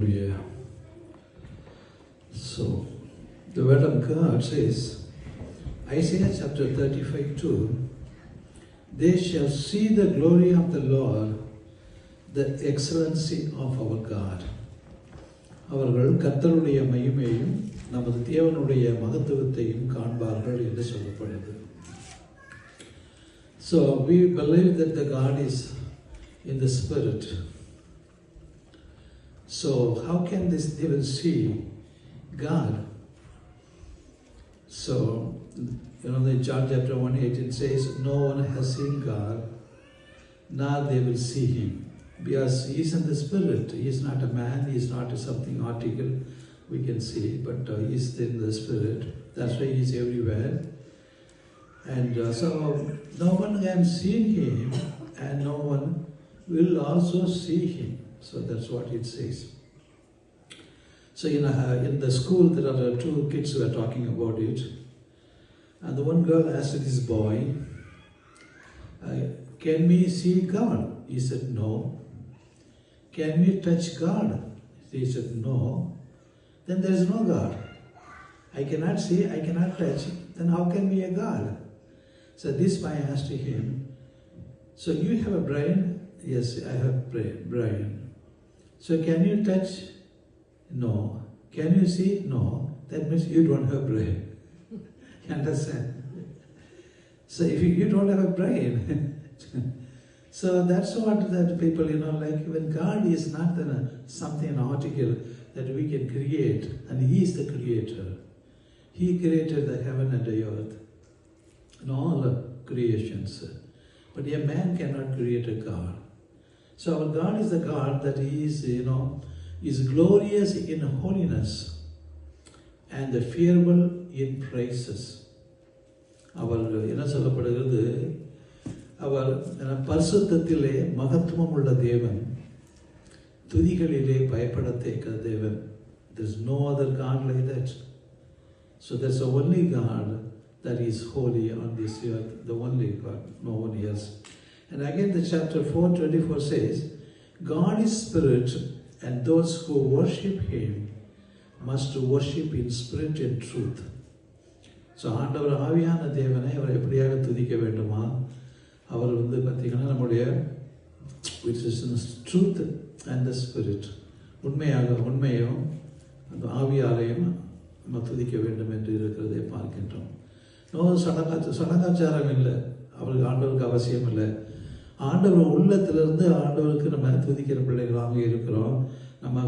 Yeah. So, the word of God says, Isaiah chapter 35:2, they shall see the glory of the Lord, the excellency of our God. அவர்கள் கர்த்தருடைய மகிமையையும் நமது தேவனுடைய மகத்துவத்தையும் காண்பார்கள் என்று சொல்லப்படுகிறது. So we believe that the God is in the spirit. So how can this devil see God? So, in John chapter 1:18 says, no one has seen God, now they will see him. Because he is in the spirit. He is not a man, he is not something article we can see, but he is in the spirit. That's why he is everywhere. And so no one can see him and no one will also see him. So that's what it says. So in the school there are two kids who are talking about it. And the one girl asked this boy, can we see God? He said, no. Can we touch God? He said, no. Then there is no God. I cannot see, I cannot touch. Then how can be a God? So this boy asked him, so you have a brain? Yes, I have brain. So can you touch? No. Can you see? No. That means you don't have brain. You understand? So if you don't have a brain, so that's what that people, like when God is not something, an article that we can create, and He is the creator. He created the heaven and the earth and all the creations. But a man cannot create a God. So our God is the God that He is, is glorious in holiness and the fearful in praises. அவர் என்ன சொல்லப்படுகிறது, அவர் பரிசுத்தத்திலே மகத்துவம் உள்ள தேவன், துதிகளிலே பயப்படத்தக்க தேவன். There is no other God like that. So there's the only God that is holy on this earth, the only God, no one else. And again the chapter 4:24 says, God is spirit, and those who worship Him must worship in spirit and truth. So ஆண்டவர் ஆவியான தேவனை அவர் எப்படியாக துதிக்க வேண்டுமா? அவர் பார்த்தீங்கன்னா நம்முடைய which is in truth and the spirit, உண்மையும் அந்த ஆவியாரையும் நம்ம துதிக்க வேண்டும் என்று இருக்கிறதை பார்க்கின்றோம். சடங்காச்சாரம் இல்லை, அவருக்கு ஆண்டவருக்கு அவசியம் இல்லை. ஆண்டவர் உள்ளத்திலிருந்து ஆண்டவருக்கு நம்ம துதிக்கிற பிள்ளைகளாக இருக்கிறோம். நம்ம